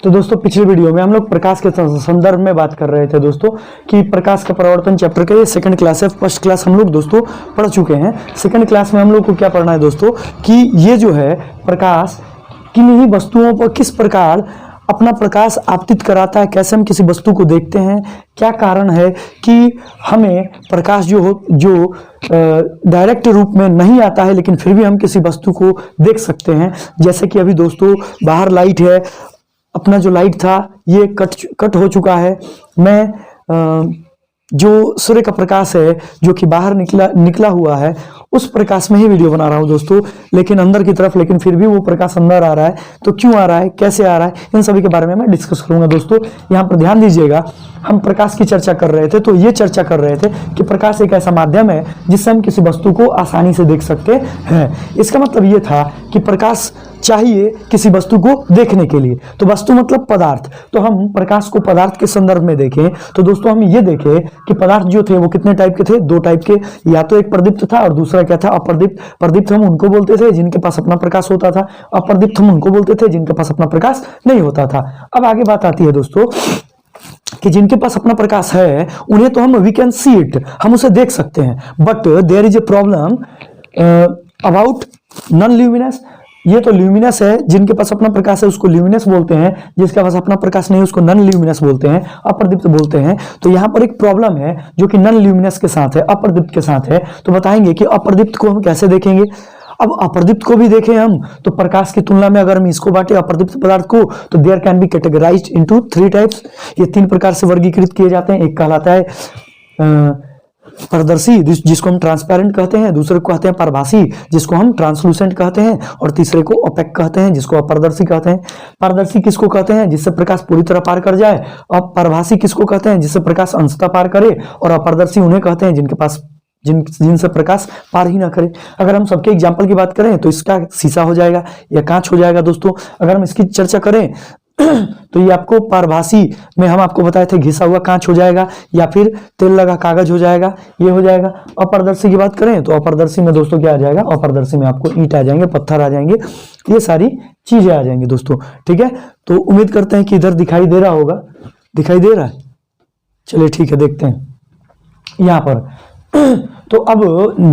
तो दोस्तों पिछले वीडियो में हम लोग प्रकाश के संदर्भ में बात कर रहे थे दोस्तों कि प्रकाश का परावर्तन चैप्टर का ये सेकंड क्लास है। फर्स्ट क्लास हम लोग दोस्तों पढ़ चुके हैं। सेकंड क्लास में हम लोग को क्या पढ़ना है दोस्तों कि ये जो है प्रकाश किन ही वस्तुओं पर किस प्रकार अपना प्रकाश आपतित कराता है, कैसे हम किसी वस्तु को देखते हैं, क्या कारण है कि हमें प्रकाश जो डायरेक्ट रूप में नहीं आता है लेकिन फिर भी हम किसी वस्तु को देख सकते हैं। जैसे कि अभी दोस्तों बाहर लाइट है, अपना जो लाइट था ये कट हो चुका है। मैं जो सूर्य का प्रकाश है जो कि बाहर निकला हुआ है उस प्रकाश में ही वीडियो बना रहा हूं दोस्तों, लेकिन अंदर की तरफ, लेकिन फिर भी वो प्रकाश अंदर आ रहा है। तो क्यों आ रहा है, कैसे आ रहा है, इन सभी के बारे में मैं डिस्कस करूंगा दोस्तों। यहाँ पर ध्यान दीजिएगा, हम प्रकाश की चर्चा कर रहे थे तो ये चर्चा कर रहे थे कि प्रकाश एक ऐसा माध्यम है जिससे हम किसी वस्तु को आसानी से देख सकते हैं। इसका मतलब ये था कि प्रकाश चाहिए किसी वस्तु को देखने के लिए। तो वस्तु मतलब पदार्थ, तो हम प्रकाश को पदार्थ के संदर्भ में देखें तो दोस्तों हम ये देखें कि पदार्थ जो थे वो कितने टाइप के थे, दो टाइप के, या तो एक प्रदीप्त था और दूसरा क्या था, अप्रदीप्त। प्रदीप्त हम उनको बोलते थे जिनके पास अपना प्रकाश होता था, अप्रदीप्त हम उनको बोलते थे जिनके पास अपना प्रकाश नहीं होता था। अब आगे बात आती है दोस्तों कि जिनके पास अपना प्रकाश है उन्हें तो हम वी कैन सी इट, हम उसे देख सकते हैं, but there is a problem about non luminous. ये तो ल्यूमिनस है, जिनके पास अपना प्रकाश है उसको ल्यूमिनस बोलते हैं, जिसके पास अपना प्रकाश नहीं है उसको नॉन ल्यूमिनस बोलते हैं, अप्रदीप्त बोलते हैं। तो यहाँ पर एक प्रॉब्लम है जो कि नॉन ल्यूमिनस के साथ है, अप्रदीप्त के साथ है। तो बताएंगे कि अप्रदीप्त को हम कैसे देखेंगे। अब अप्रदीप्त को भी देखें हम तो प्रकाश की तुलना में अगर हम इसको बांटे अप्रदीप्त पदार्थ को तो there can be categorised into 3 types. ये 3 प्रकार से वर्गीकृत किए जाते हैं। एक कहलाता है पारदर्शी जिसको हम ट्रांसपेरेंट कहते हैं, दूसरे को कहते हैं पारभासी जिसको हम ट्रांसलूसेंट कहते हैं, और तीसरे को ओपेक कहते हैं जिसको अपारदर्शी कहते हैं। पारदर्शी किसको कहते हैं, जिससे प्रकाश पूरी तरह पार कर जाए। और पारभासी किसको कहते हैं, जिससे प्रकाश अंशतः पार करे। और अपारदर्शी उन्हें कहते हैं जिनके पास जिनसे प्रकाश पार ही ना करे। अगर हम सबके एग्जाम्पल की बात करें तो इसका शीशा हो जाएगा या कांच हो जाएगा दोस्तों। अगर हम इसकी चर्चा करें तो ये आपको पारभासी में हम आपको बताए थे घिसा हुआ कांच हो जाएगा या फिर तेल लगा कागज हो जाएगा, ये हो जाएगा। अपारदर्शी की बात करें तो अपारदर्शी में दोस्तों क्या आ जाएगा, अपारदर्शी में आपको ईंट आ जाएंगे, पत्थर आ जाएंगे, ये सारी चीजें आ जाएंगी दोस्तों। ठीक है, तो उम्मीद करते हैं कि इधर दिखाई दे रहा होगा, दिखाई दे रहा है, चलिए ठीक है देखते हैं यहाँ पर। तो अब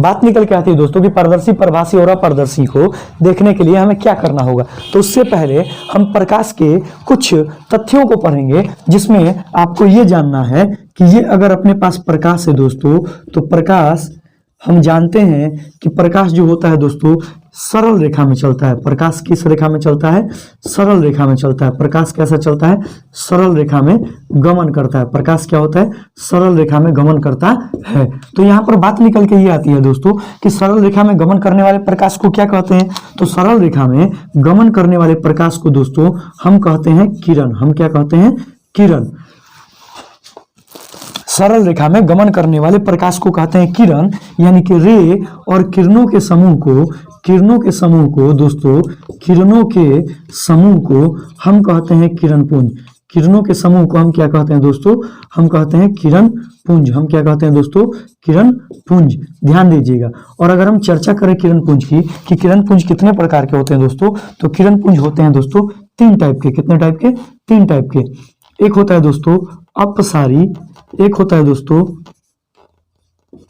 बात निकल के आती है दोस्तों कि पारदर्शी, पारभासी और अपारदर्शी को देखने के लिए हमें क्या करना होगा। तो उससे पहले हम प्रकाश के कुछ तथ्यों को पढ़ेंगे जिसमें आपको ये जानना है कि ये अगर अपने पास प्रकाश है दोस्तों तो प्रकाश हम जानते हैं कि प्रकाश जो होता है दोस्तों सरल रेखा में चलता है। प्रकाश किस रेखा में चलता है, सरल रेखा में चलता है। प्रकाश कैसा चलता है, सरल रेखा में गमन करता है। प्रकाश क्या होता है, सरल रेखा में गमन करता है। तो यहाँ पर बात निकल के ये आती है दोस्तों कि सरल रेखा में गमन करने वाले प्रकाश को क्या कहते हैं। तो सरल रेखा में गमन करने वाले प्रकाश को दोस्तों हम कहते हैं किरण। हम क्या कहते हैं, किरण। सरल रेखा में गमन करने वाले प्रकाश को कहते हैं किरण, यानी कि रे। और किरणों के समूह को दोस्तों, किरणों के समूह को हम कहते हैं किरण पुंज। किरणों के समूह को हम क्या कहते हैं दोस्तों, हम कहते हैं किरण पुंज। हम क्या कहते हैं दोस्तों, किरण पुंज। ध्यान दीजिएगा। और अगर हम चर्चा करें किरण पुंज की कि किरण पुंज कितने प्रकार के होते हैं दोस्तों, तो किरण पुंज होते हैं दोस्तों 3 टाइप के। कितने टाइप के, 3 टाइप के। एक होता है दोस्तों अपसारी, एक होता है दोस्तों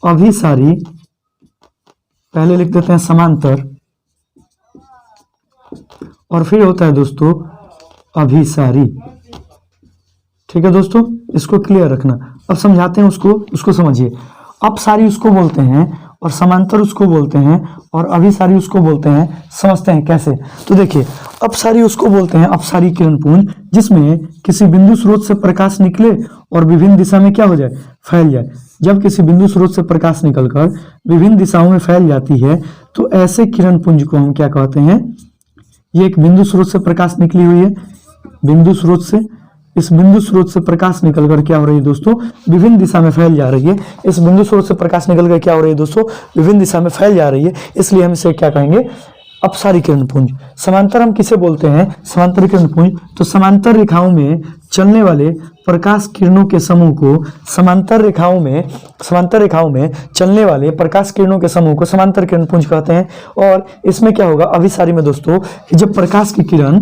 अभिसारी, पहले लिख देते हैं समांतर, और फिर होता है दोस्तों अभिसारी। ठीक है दोस्तों, इसको क्लियर रखना। अब समझाते हैं उसको समझिए। अपसारी उसको बोलते हैं और समांतर उसको बोलते हैं और अभिसारी उसको बोलते हैं। समझते हैं कैसे। तो देखिए, अपसारी उसको बोलते हैं, अपसारी किरण पुंज, जिसमें किसी बिंदु स्रोत से प्रकाश निकले और विभिन्न दिशा में क्या हो जाए, फैल जाए। जब किसी बिंदु स्रोत से प्रकाश निकलकर विभिन्न दिशाओं में फैल जाती है तो ऐसे किरण पुंज को हम क्या कहते हैं। ये एक बिंदु स्रोत से प्रकाश निकली हुई है, बिंदु स्रोत से, इस बिंदु स्रोत से प्रकाश निकलकर क्या हो रही है दोस्तों, विभिन्न दिशा में फैल जा रही है। इस बिंदु स्रोत से प्रकाश निकलकर क्या हो रही है दोस्तों, विभिन्न दिशा में फैल जा रही है, इसलिए हम इसे क्या कहेंगे, अपसारी किरण पुंज। समांतर हम किसे बोलते हैं, समांतर किरण पुंज। तो समांतर रेखाओं में चलने वाले प्रकाश किरणों के समूह को समांतर रेखाओं में चलने वाले प्रकाश किरणों के समूह को समांतर किरण पुंज कहते हैं। और इसमें क्या होगा, अभिसारी में दोस्तों, जब प्रकाश की किरण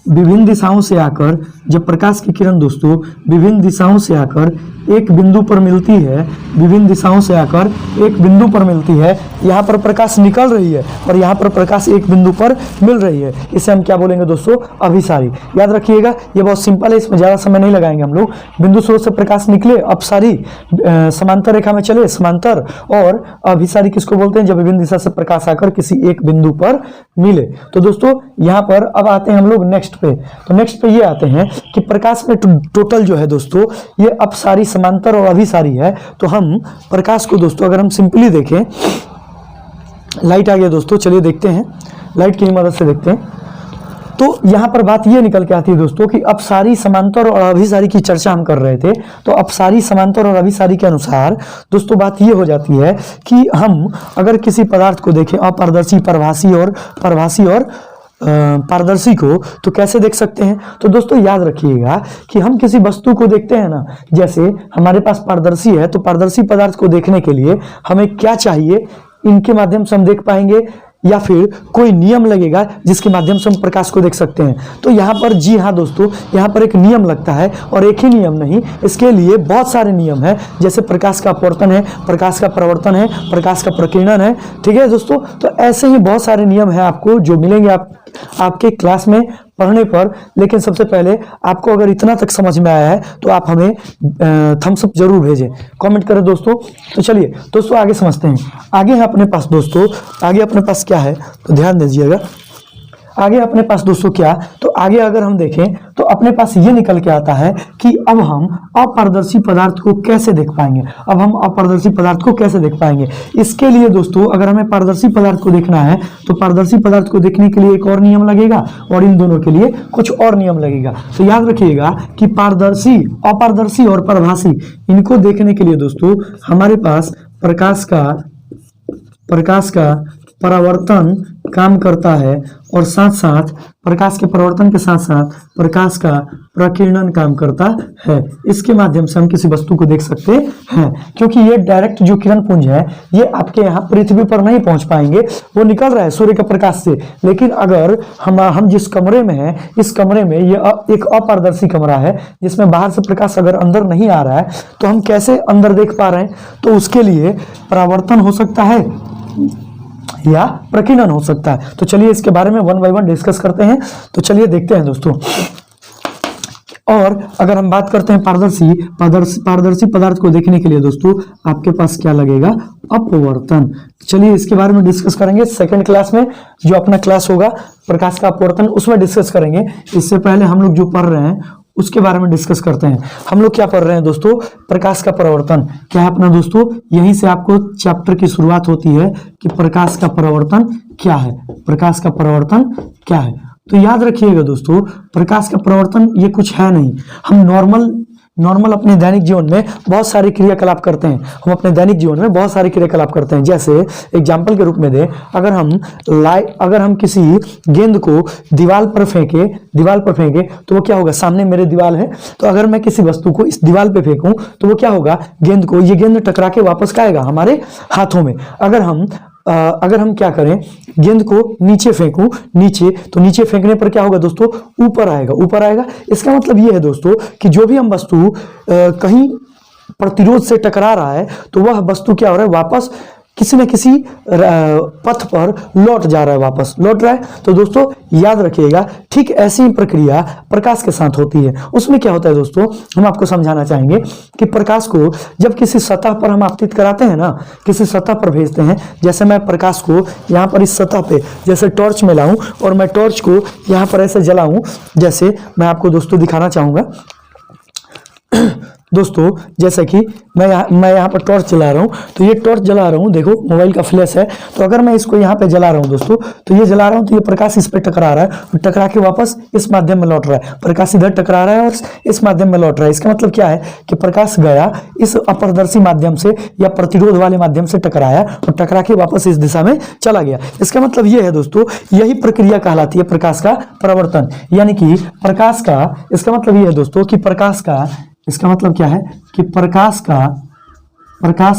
विभिन्न दिशाओं से आकर, जब प्रकाश की किरण दोस्तों विभिन्न दिशाओं से आकर एक बिंदु पर मिलती है, विभिन्न दिशाओं से आकर एक बिंदु पर मिलती है, यहाँ पर प्रकाश निकल रही है और यहाँ पर प्रकाश एक बिंदु पर मिल रही है, इसे हम क्या बोलेंगे दोस्तों? अभिसारी। याद रखिएगा, ये बहुत सिंपल है, इसमें ज़्यादा समय नहीं लगाएंगे हम लोग। बिंदु स्रोत से प्रकाश निकले, अपसारी समांतर रेखा में चले, समांतर, और अभिसारी किसको बोलते हैं? जब विभिन्न दिशा से प्रकाश आकर किसी एक बिंदु पर मिले। तो दोस्तों यहाँ पर अब आते हैं हम लोग नेक्स्ट पे। तो नेक्स्ट पे ये आते हैं कि प्रकाश में टोटल जो है दोस्तों ये अपसारी, समांतर और अभिसारी है। तो हम प्रकाश को दोस्तों अगर हम सिंपली देखें, लाइट आ गया दोस्तों, चलिए देखते हैं, लाइट की मदद से देखते हैं। तो यहाँ पर बात ये निकल के आती है दोस्तों कि अपसारी, समांतर और अभिसारी की चर्चा हम कर रहे थे। तो अपसारी, समांतर और अभिसारी के अनुसार दोस्तों बात ये हो जाती है कि हम अगर किसी पदार्थ को देखें, अपारदर्शी, परभासी और पारदर्शी को, तो कैसे देख सकते हैं? तो दोस्तों याद रखिएगा कि हम किसी वस्तु को देखते हैं ना, जैसे हमारे पास पारदर्शी है, तो पारदर्शी पदार्थ को देखने के लिए हमें क्या चाहिए? इनके माध्यम से हम देख पाएंगे, या फिर कोई नियम लगेगा जिसके माध्यम से हम प्रकाश को देख सकते हैं? तो यहाँ पर जी हाँ दोस्तों, यहाँ पर एक नियम लगता है, और एक ही नियम नहीं, इसके लिए बहुत सारे नियम हैं। जैसे प्रकाश का अपवर्तन है, प्रकाश का परावर्तन है, प्रकाश का प्रकीर्णन है, ठीक है दोस्तों। तो ऐसे ही बहुत सारे नियम हैं आपको जो मिलेंगे आपके क्लास में पढ़ने पर। लेकिन सबसे पहले आपको अगर इतना तक समझ में आया है तो आप हमें थम्स अप जरूर भेजें, कमेंट करें दोस्तों। तो चलिए दोस्तों आगे समझते हैं। आगे है अपने पास दोस्तों, आगे अपने पास क्या है तो ध्यान दीजिएगा। आगे अपने पास दोस्तों क्या, तो आगे अगर हम देखें तो अपने पास ये निकल के आता है कि अब हम अपारदर्शी पदार्थ को कैसे देख पाएंगे। अब हम अपारदर्शी पदार्थ को कैसे देख पाएंगे? इसके लिए दोस्तों अगर हमें पारदर्शी पदार्थ को देखना है तो पारदर्शी पदार्थ को देखने के लिए एक और नियम लगेगा, और इन दोनों के लिए कुछ और नियम लगेगा। तो याद रखिएगा कि पारदर्शी, अपारदर्शी और परभासी, इनको देखने के लिए दोस्तों हमारे पास प्रकाश का परावर्तन काम करता है, और साथ साथ प्रकाश के परावर्तन के साथ साथ प्रकाश का प्रकीर्णन काम करता है। इसके माध्यम से हम किसी वस्तु को देख सकते हैं, क्योंकि ये डायरेक्ट जो किरण पुंज है ये आपके यहाँ पृथ्वी पर नहीं पहुंच पाएंगे, वो निकल रहा है सूर्य के प्रकाश से। लेकिन अगर हम जिस कमरे में हैं, इस कमरे में ये एक अपारदर्शी कमरा है जिसमें बाहर से प्रकाश अगर अंदर नहीं आ रहा है तो हम कैसे अंदर देख पा रहे हैं? तो उसके लिए परावर्तन हो सकता है या प्रकीर्णन हो सकता है। तो चलिए इसके बारे में वन बाय वन डिस्कस करते हैं। तो चलिए देखते हैं दोस्तों। और अगर हम बात करते हैं पारदर्शी पदार्थ को देखने के लिए दोस्तों आपके पास क्या लगेगा? अपवर्तन। चलिए इसके बारे में डिस्कस करेंगे सेकंड क्लास में, जो अपना क्लास होगा प्रकाश का अपवर्तन, उसमें डिस्कस करेंगे। इससे पहले हम लोग जो पढ़ रहे हैं उसके बारे में डिस्कस करते हैं। हम लोग क्या पढ़ रहे हैं दोस्तों? प्रकाश का परावर्तन। क्या है अपना दोस्तों? यहीं से आपको चैप्टर की शुरुआत होती है कि प्रकाश का परावर्तन क्या है, प्रकाश का परावर्तन क्या है। तो याद रखिएगा दोस्तों, प्रकाश का परावर्तन ये कुछ है नहीं। हम नॉर्मल अपने दैनिक जीवन में बहुत सारे क्रियाकलाप करते हैं। हम अपने दैनिक जीवन में बहुत सारे क्रियाकलाप करते हैं। जैसे एग्जाम्पल के रूप में दें, अगर हम किसी गेंद को दीवार पर फेंके तो वो क्या होगा? सामने मेरे दीवार है, तो अगर मैं किसी वस्तु को इस दीवार पे फेंकूं तो वो क्या होगा? ये गेंद टकरा के वापस क्या आएगा? हमारे हाथों में। अगर हम क्या करें, गेंद को नीचे फेंकूं, तो नीचे फेंकने पर क्या होगा दोस्तों? ऊपर आएगा। इसका मतलब ये है दोस्तों कि जो भी हम वस्तु कहीं प्रतिरोध से टकरा रहा है तो वह वस्तु क्या हो रहा है? वापस किसी न किसी पथ पर लौट रहा है। तो दोस्तों याद रखिएगा, ठीक ऐसी ही प्रक्रिया प्रकाश के साथ होती है। उसमें क्या होता है दोस्तों, हम आपको समझाना चाहेंगे कि प्रकाश को जब किसी सतह पर हम आपतित कराते हैं ना, किसी सतह पर भेजते हैं, जैसे मैं प्रकाश को यहाँ पर इस सतह पे जैसे टॉर्च में लाऊं और मैं टॉर्च को यहाँ पर ऐसे जलाऊं, जैसे मैं आपको दोस्तों दिखाना चाहूंगा दोस्तों, जैसे कि मैं यहाँ पर टॉर्च जला रहा हूँ, तो ये टॉर्च जला रहा हूँ, देखो मोबाइल का फ्लैश है, तो अगर मैं इसको यहाँ पे जला रहा हूँ दोस्तों, तो ये जला रहा हूँ तो ये प्रकाश इस पे टकरा रहा है और टकरा के वापस इस माध्यम में लौट रहा है। प्रकाश इधर टकरा रहा है और इस माध्यम में लौट रहा है। इसका मतलब क्या है कि प्रकाश गया इस अपारदर्शी माध्यम से या प्रतिरोध वाले माध्यम से टकराया और टकरा के वापस इस दिशा में चला गया। इसका मतलब ये है दोस्तों, यही प्रक्रिया कहलाती है प्रकाश का परावर्तन। यानी कि प्रकाश का, इसका मतलब ये है दोस्तों कि प्रकाश का, इसका मतलब क्या है कि प्रकाश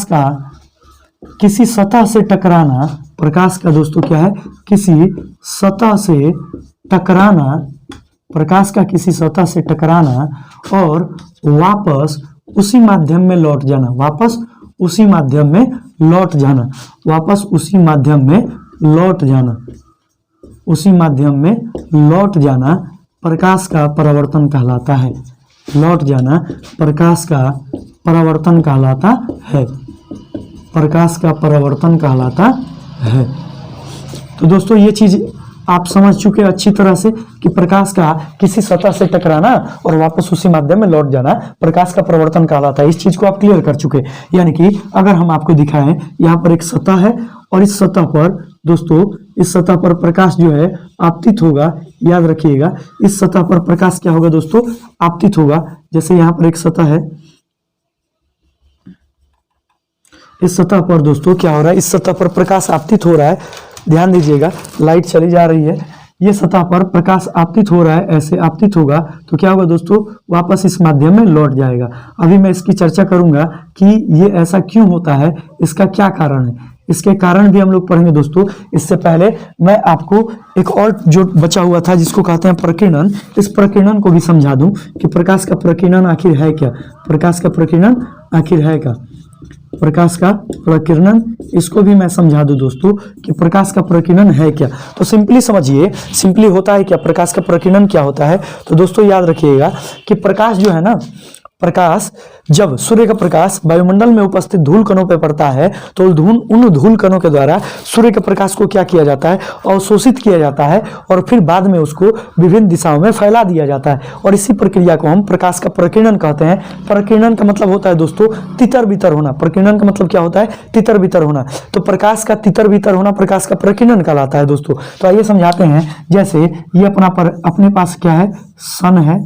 का किसी सतह से टकराना, प्रकाश का दोस्तों क्या है? किसी सतह से टकराना प्रकाश का किसी सतह से टकराना और वापस उसी माध्यम में लौट जाना, वापस उसी माध्यम में लौट जाना, वापस उसी माध्यम में लौट जाना, उसी माध्यम में लौट जाना प्रकाश का परावर्तन कहलाता है। लौट जाना प्रकाश का परावर्तन कहलाता है, प्रकाश का परावर्तन कहलाता है। तो दोस्तों ये चीज आप समझ चुके हैं अच्छी तरह से कि प्रकाश का किसी सतह से टकराना और वापस उसी माध्यम में लौट जाना प्रकाश का परावर्तन कहलाता है। इस चीज को आप क्लियर कर चुके। यानी कि अगर हम आपको दिखाएं, यहाँ पर एक सतह है और इस सतह पर दोस्तों, इस सतह पर प्रकाश जो है आपतित होगा। याद रखिएगा, इस सतह पर प्रकाश क्या होगा दोस्तों? आपतित होगा। जैसे यहाँ पर एक सतह है, इस सतह पर दोस्तों क्या हो रहा है? इस सतह पर प्रकाश आपतित हो रहा है। ध्यान दीजिएगा, लाइट चली जा रही है। ये सतह पर प्रकाश आपतित हो रहा है, ऐसे आपतित होगा तो क्या होगा दोस्तों? वापस इस माध्यम में लौट जाएगा। अभी मैं इसकी चर्चा करूंगा कि ये ऐसा क्यों होता है, इसका क्या कारण है। इसके कारण भी हम लोग पढ़ेंगे दोस्तों। इससे पहले मैं आपको एक और जो बचा हुआ था जिसको कहते हैं प्रकीर्णन, इस प्रकीर्णन को भी समझा दूं कि प्रकाश का प्रकीर्णन आखिर है क्या। प्रकाश का प्रकीर्णन आखिर है क्या, प्रकाश का प्रकीर्णन, इसको भी मैं समझा दूं दोस्तों कि प्रकाश का प्रकीर्णन है क्या। तो सिंपली समझिए, सिंपली होता है क्या, प्रकाश का प्रकीर्णन क्या होता है। तो दोस्तों याद रखिएगा कि प्रकाश जो है ना, प्रकाश जब सूर्य का प्रकाश वायुमंडल में उपस्थित धूल कणों पर पड़ता है तो उन धूल कणों के द्वारा सूर्य के प्रकाश को क्या किया जाता है? अवशोषित किया जाता है और फिर बाद में उसको विभिन्न दिशाओं में फैला दिया जाता है और इसी प्रक्रिया को हम प्रकाश का प्रकीर्णन कहते हैं। प्रकीर्णन का मतलब होता है दोस्तों तितर बितर होना। प्रकीर्णन का मतलब क्या होता है? तितर बितर होना। तो प्रकाश का तितर बितर होना प्रकाश का प्रकीर्णन कहलाता है दोस्तों। तो आइए समझाते हैं। जैसे ये अपने पास क्या है? सन है,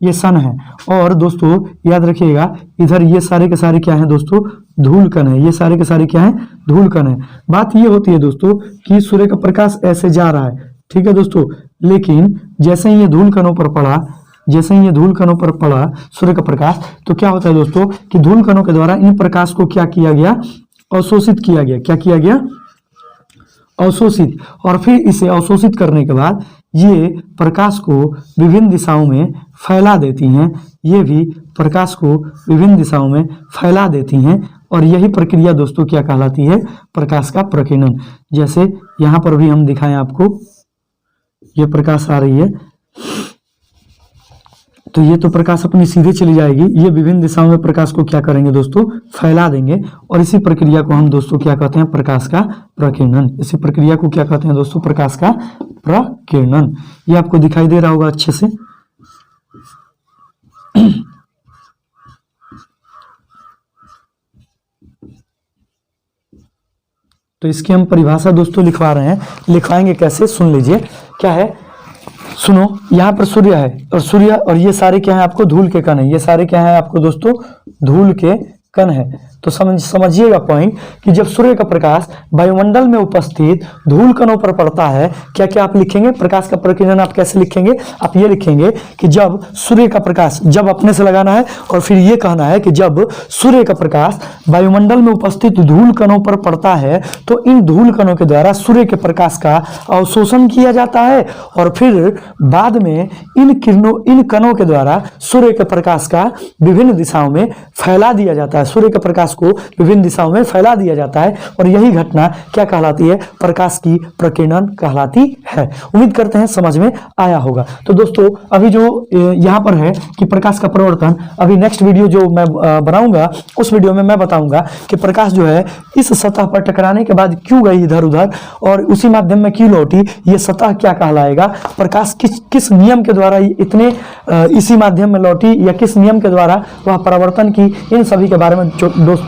ये सन है और दोस्तों याद रखिएगा इधर ये सारे के सारे क्या हैं दोस्तों? धूल कण है। ये सारे के सारे क्या हैं? धूल कण है। बात ये होती है दोस्तों कि सूर्य का प्रकाश ऐसे जा रहा है, ठीक है दोस्तों, लेकिन जैसे ही ये धूल कणों पर पड़ा, जैसे ही ये धूल कणों पर पड़ा सूर्य का प्रकाश, तो क्या होता है दोस्तों कि धूल कणों के द्वारा इन प्रकाश को क्या किया गया? अवशोषित किया गया। क्या किया गया? अवशोषित। और फिर इसे अवशोषित करने के बाद ये प्रकाश को विभिन्न दिशाओं में फैला देती हैं। ये भी प्रकाश को विभिन्न दिशाओं में फैला देती हैं और यही प्रक्रिया दोस्तों क्या कहलाती है? प्रकाश का प्रकीर्णन। जैसे यहाँ पर भी हम दिखाएं आपको, ये प्रकाश आ रही है तो ये तो प्रकाश अपनी सीधे चली जाएगी, ये विभिन्न दिशाओं में प्रकाश को क्या करेंगे दोस्तों? फैला देंगे और इसी प्रक्रिया को हम दोस्तों क्या कहते हैं? प्रकाश का प्रकीर्णन। इसी प्रक्रिया को क्या कहते हैं दोस्तों? प्रकाश का प्रकीर्णन। ये आपको दिखाई दे रहा होगा अच्छे से। तो इसकी हम परिभाषा दोस्तों लिखवा रहे हैं। लिखवाएंगे कैसे? सुन लीजिए क्या है। सुनो, यहाँ पर सूर्य है और सूर्य और ये सारे क्या है आपको? धूल के कण है। ये सारे क्या है आपको दोस्तों? धूल के कण है। तो समझिएगा पॉइंट कि जब सूर्य का प्रकाश वायुमंडल में उपस्थित धूल कणों पर पड़ता है, क्या क्या आप लिखेंगे? प्रकाश का प्रकीर्णन आप कैसे लिखेंगे? आप ये लिखेंगे कि जब सूर्य का प्रकाश, जब अपने से लगाना है और फिर ये कहना है कि जब सूर्य का प्रकाश वायुमंडल में उपस्थित धूल कणों पर पड़ता है तो इन धूल कणों के द्वारा सूर्य के प्रकाश का अवशोषण किया जाता है और फिर बाद में इन कणों के द्वारा सूर्य के प्रकाश का विभिन्न दिशाओं में फैला दिया जाता है। सूर्य के प्रकाश को विभिन्न दिशाओं में फैला दिया जाता है और यही घटना क्या कहलाती है? प्रकाश की प्रकीर्णन कहलाती है। उम्मीद करते हैं समझ में आया होगा। तो दोस्तों अभी जो यहाँ पर है कि प्रकाश का प्रवर्तन, अभी नेक्स्ट वीडियो जो मैं बनाऊंगा उस वीडियो में मैं बताऊंगा कि प्रकाश जो है इस सतह पर टकराने के बाद क्यों गई इधर उधर और उसी माध्यम में क्यों लौटी, ये सतह क्या कहलाएगा, प्रकाश किस नियम के द्वारा इतने इसी माध्यम में लौटी या किस नियम के द्वारा वह परावर्तन की, इन सभी के बारे में दोस्तों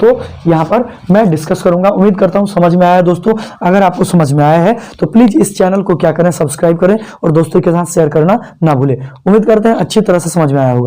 यहाँ पर मैं डिस्कस करूंगा। उम्मीद करता हूं समझ में आया दोस्तों। अगर आपको समझ में आया है तो प्लीज इस चैनल को क्या करें? सब्सक्राइब करें और दोस्तों के साथ शेयर करना ना भूलें। उम्मीद करते हैं अच्छी तरह से समझ में आया होगा।